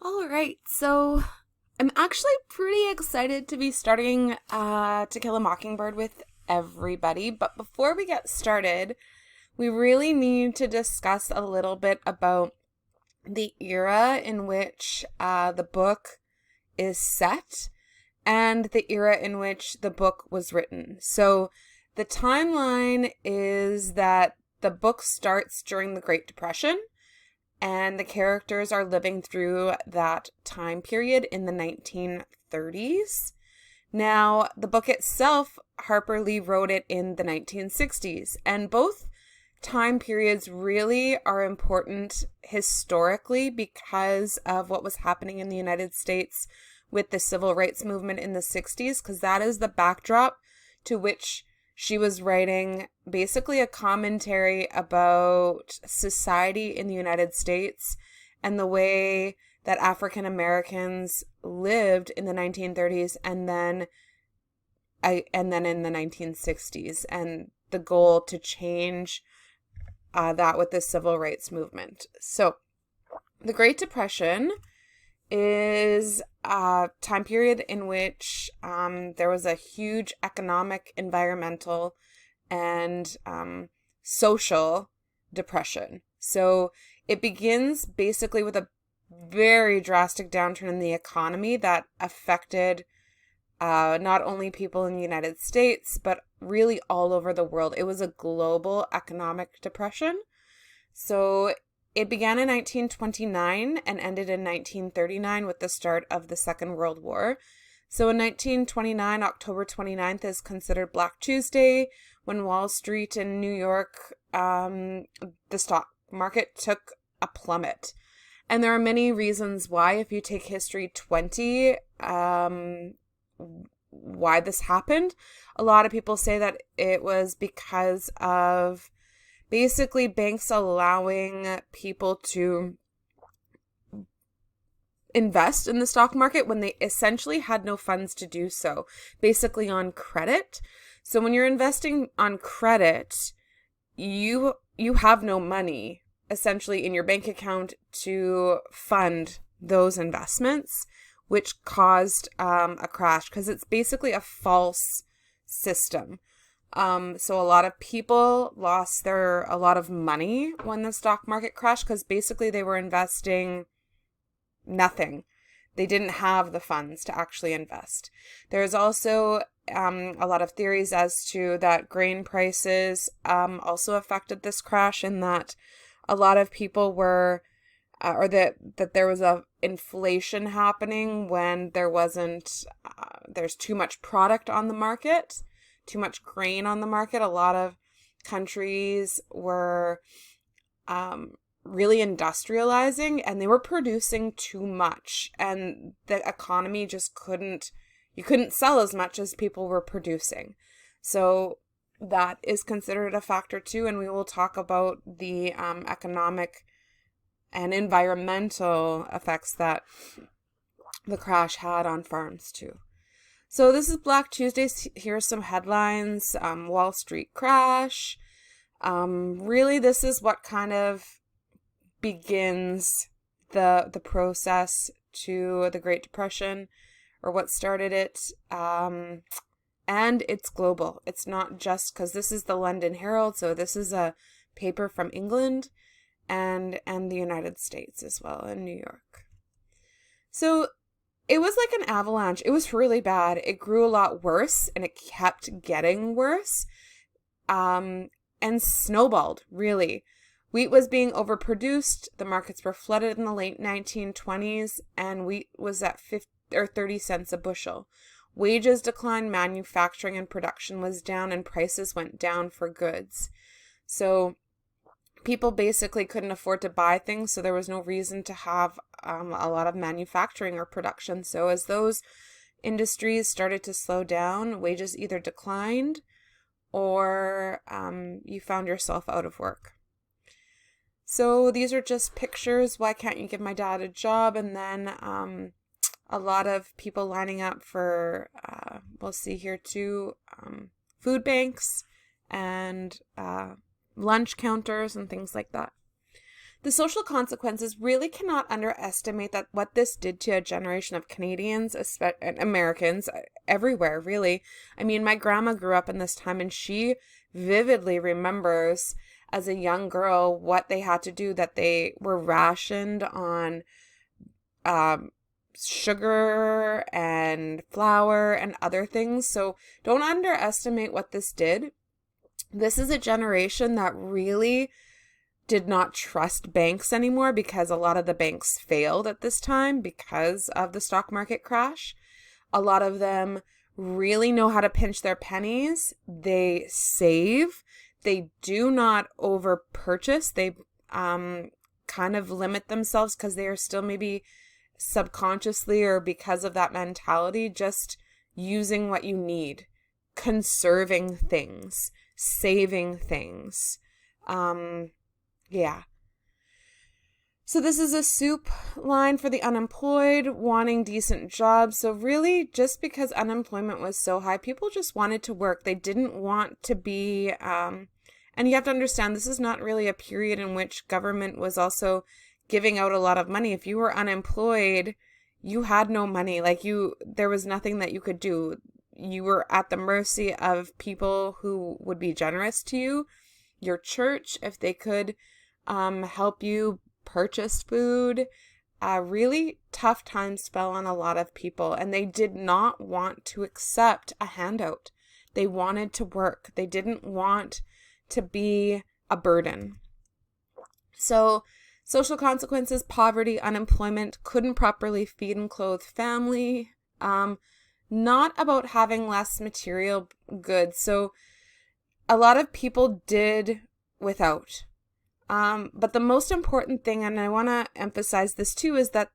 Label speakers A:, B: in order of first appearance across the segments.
A: All right, so I'm actually pretty excited to be starting To Kill a Mockingbird with everybody. But before we get started, we really need to discuss a little bit about the era in which the book is set and the era in which the book was written. So the timeline is that the book starts during the Great Depression and the characters are living through that time period in the 1930s. Now, the book itself, Harper Lee wrote it in the 1960s, and both time periods really are important historically because of what was happening in the United States with the civil rights movement in the 60s, because that is the backdrop to which she was writing basically a commentary about society in the United States and the way that African Americans lived in the 1930s and then in the 1960s, and the goal to change that with the civil rights movement. So the Great Depression is a time period in which there was a huge economic, environmental, and social depression. So it begins basically with a very drastic downturn in the economy that affected not only people in the United States, but really all over the world. It was a global economic depression. So it began in 1929 and ended in 1939 with the start of the Second World War. So in 1929, October 29th is considered Black Tuesday, when Wall Street in New York, the stock market took a plummet. And there are many reasons why. If you take History 20, why this happened, a lot of people say that it was because of basically banks allowing people to invest in the stock market when they essentially had no funds to do so, basically on credit. So when you're investing on credit, you have no money essentially in your bank account to fund those investments, which caused a crash because it's basically a false system. So a lot of people lost a lot of money when the stock market crashed because basically they were investing nothing. They didn't have the funds to actually invest. There's also a lot of theories as to that grain prices also affected this crash, in that a lot of people were or that there was a inflation happening when there's too much product on the market, too much grain on the market. A lot of countries were really industrializing and they were producing too much, and the economy just you couldn't sell as much as people were producing. So that is considered a factor too, and we will talk about the economic and environmental effects that the crash had on farms too. So this is Black Tuesday. Here are some headlines. Wall Street crash. Really, this is what kind of begins the process to the Great Depression, or what started it. And it's global. It's not just because this is the London Herald, so this is a paper from England and the United States as well, in New York. So it was like an avalanche. It was really bad. It grew a lot worse and it kept getting worse, and snowballed, really. Wheat was being overproduced. The markets were flooded in the late 1920s, and wheat was at 50 or 30 cents a bushel. Wages declined, manufacturing and production was down, and prices went down for goods. So people basically couldn't afford to buy things, so there was no reason to have a lot of manufacturing or production. So as those industries started to slow down, wages either declined or you found yourself out of work. So these are just pictures. Why can't you give my dad a job? And then a lot of people lining up for, we'll see here too, food banks and lunch counters and things like that. The social consequences really cannot underestimate that what this did to a generation of Canadians and Americans everywhere, really. I mean, my grandma grew up in this time and she vividly remembers as a young girl what they had to do, that they were rationed on sugar and flour and other things. So don't underestimate what this did. This is a generation that really did not trust banks anymore because a lot of the banks failed at this time because of the stock market crash. A lot of them really know how to pinch their pennies. They save. They do not over purchase. They kind of limit themselves because they are still maybe subconsciously or because of that mentality just using what you need, conserving things, saving things. Yeah. So this is a soup line for the unemployed, wanting decent jobs. So really, just because unemployment was so high, people just wanted to work. They didn't want to be, and you have to understand, this is not really a period in which government was also giving out a lot of money. If you were unemployed, you had no money. There was nothing that you could do. You were at the mercy of people who would be generous to you. Your church, if they could help you purchase food. Really tough times fell on a lot of people, and they did not want to accept a handout. They wanted to work. They didn't want to be a burden. So social consequences, poverty, unemployment, couldn't properly feed and clothe family. Not about having less material goods. So a lot of people did without. But the most important thing, and I want to emphasize this too, is that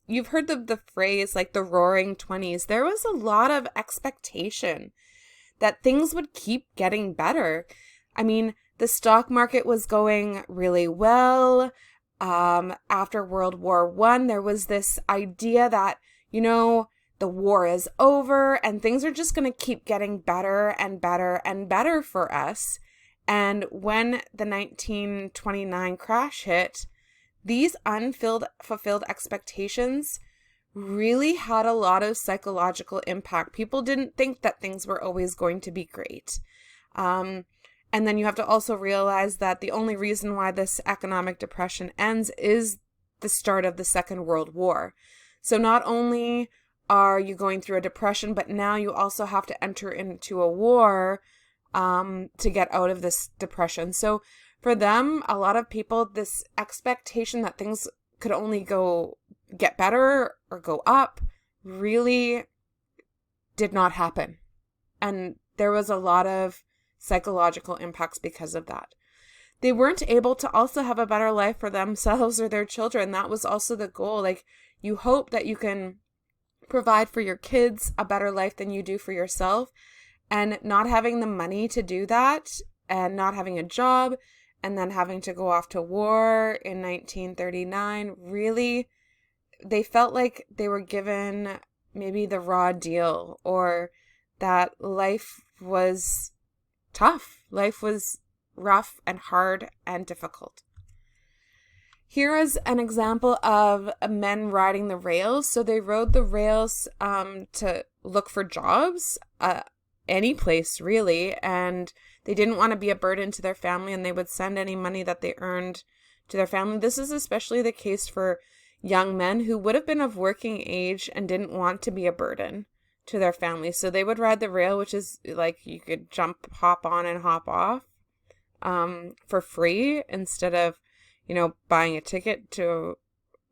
A: you've heard the phrase like the roaring 20s. There was a lot of expectation that things would keep getting better. I mean, the stock market was going really well. After World War I, there was this idea that, the war is over and things are just going to keep getting better and better and better for us. And when the 1929 crash hit, these fulfilled expectations really had a lot of psychological impact. People didn't think that things were always going to be great. And then you have to also realize that the only reason why this economic depression ends is the start of the Second World War. So not only are you going through a depression, but now you also have to enter into a war to get out of this depression. So for them, a lot of people, this expectation that things could only get better or go up really did not happen. And there was a lot of psychological impacts because of that. They weren't able to also have a better life for themselves or their children. That was also the goal. You hope that you can provide for your kids a better life than you do for yourself. And not having the money to do that, and not having a job, and then having to go off to war in 1939, really, they felt like they were given maybe the raw deal, or that life was tough. Life was rough and hard and difficult. Here is an example of men riding the rails. So they rode the rails to look for jobs, any place really, and they didn't want to be a burden to their family, and they would send any money that they earned to their family. This is especially the case for young men who would have been of working age and didn't want to be a burden to their family. So they would ride the rail, which is like you could hop on and hop off for free instead of, buying a ticket to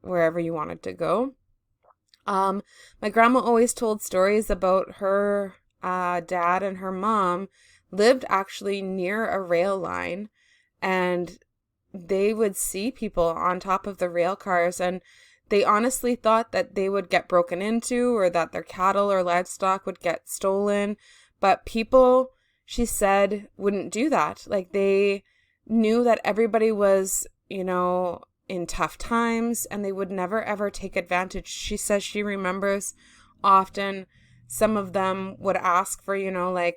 A: wherever you wanted to go. My grandma always told stories about her dad and her mom lived actually near a rail line, and they would see people on top of the rail cars, and they honestly thought that they would get broken into or that their cattle or livestock would get stolen. But people, she said, wouldn't do that. They knew that everybody was, in tough times, and they would never ever take advantage. She says she remembers often some of them would ask for, a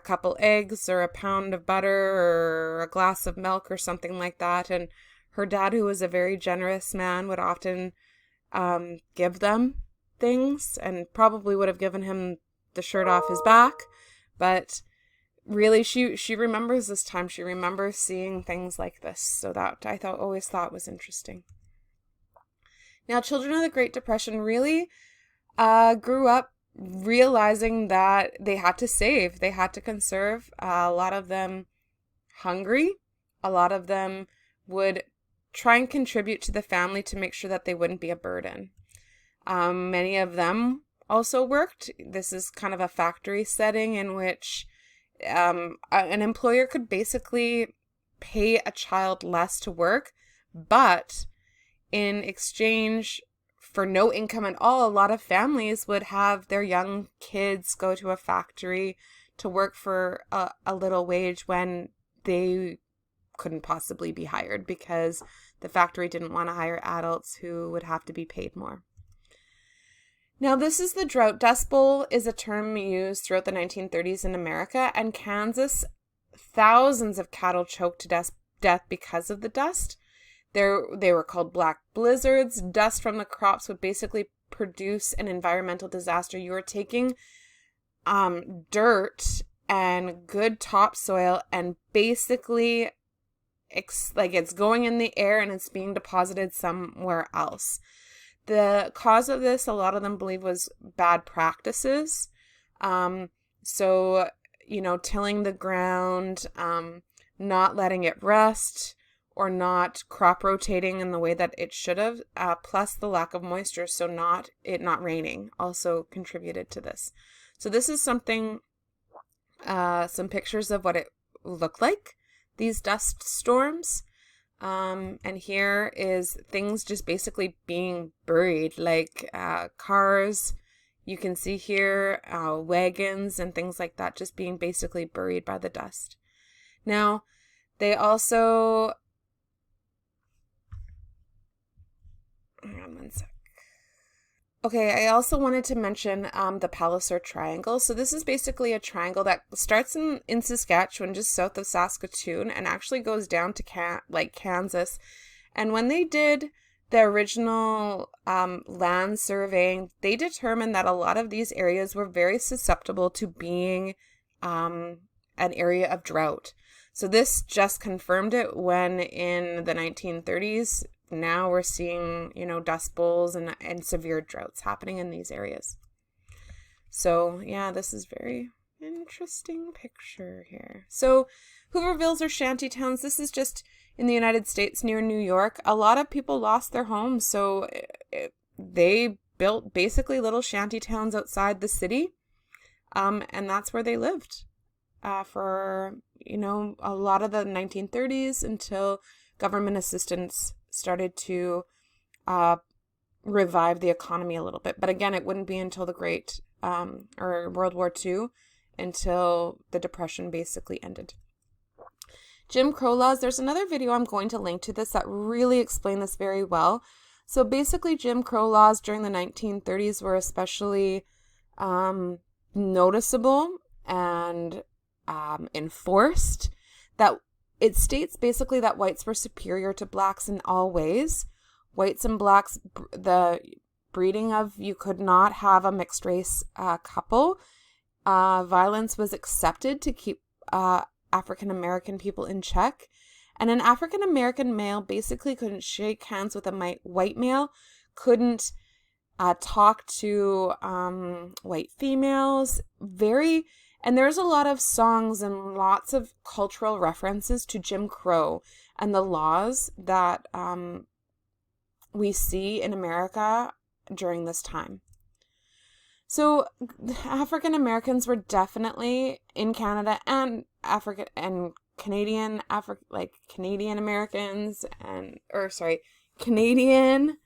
A: couple eggs or a pound of butter or a glass of milk or something like that. And Her dad, who was a very generous man, would often give them things and probably would have given him the shirt off his back. But really, she remembers this time. She remembers seeing things like this. So that I always thought was interesting. Now, children of the Great Depression really grew up realizing that they had to save, they had to conserve. A lot of them hungry. A lot of them would try and contribute to the family to make sure that they wouldn't be a burden. Many of them also worked. This is kind of a factory setting in which an employer could basically pay a child less to work, but in exchange for no income at all, a lot of families would have their young kids go to a factory to work for a little wage when they couldn't possibly be hired because the factory didn't want to hire adults who would have to be paid more. Now, this is the drought. Dust Bowl is a term used throughout the 1930s in America, and Kansas, thousands of cattle choked to death because of the dust. They were called black blizzards. Dust from the crops would basically produce an environmental disaster. You are taking dirt and good topsoil and basically it's going in the air and it's being deposited somewhere else. The cause of this, a lot of them believe, was bad practices. So, tilling the ground, not letting it rest, or not crop rotating in the way that it should have, plus the lack of moisture, so not raining also contributed to this. So this is something, some pictures of what it looked like, these dust storms. And here is things just basically being buried, like cars. You can see here wagons and things like that just being basically buried by the dust. Now, they also... Hang on one sec. Okay, I also wanted to mention the Palliser Triangle. So this is basically a triangle that starts in Saskatchewan, just south of Saskatoon, and actually goes down to Kansas. And when they did the original land surveying, they determined that a lot of these areas were very susceptible to being an area of drought. So this just confirmed it when in the 1930s, now we're seeing, dust bowls and severe droughts happening in these areas. So yeah, this is very interesting picture here. So Hoovervilles or shanty towns, this is just in the United States near New York. A lot of people lost their homes, so they built basically little shanty towns outside the city, and that's where they lived for, a lot of the 1930s until government assistance started to revive the economy a little bit. But again, it wouldn't be until the or World War II until the Depression basically ended. Jim Crow laws, there's another video I'm going to link to this that really explain this very well. So basically, Jim Crow laws during the 1930s were especially noticeable and enforced. That it states basically that whites were superior to blacks in all ways. Whites and blacks, the breeding of, you could not have a mixed race couple. Violence was accepted to keep African American people in check. And an African American male basically couldn't shake hands with a white male, couldn't talk to white females. And there's a lot of songs and lots of cultural references to Jim Crow and the laws that we see in America during this time. So African Americans were definitely in Canada and Canadian Americans Canadian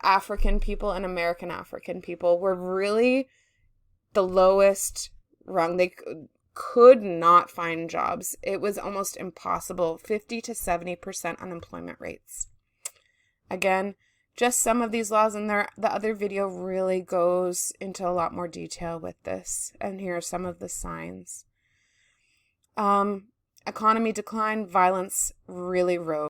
A: African people and American African people were really the lowest rung. They could not find jobs. It was almost impossible. 50 to 70% unemployment rates. Again, just some of these laws, and the other video really goes into a lot more detail with this. And here are some of the signs. economy declined, violence really rose.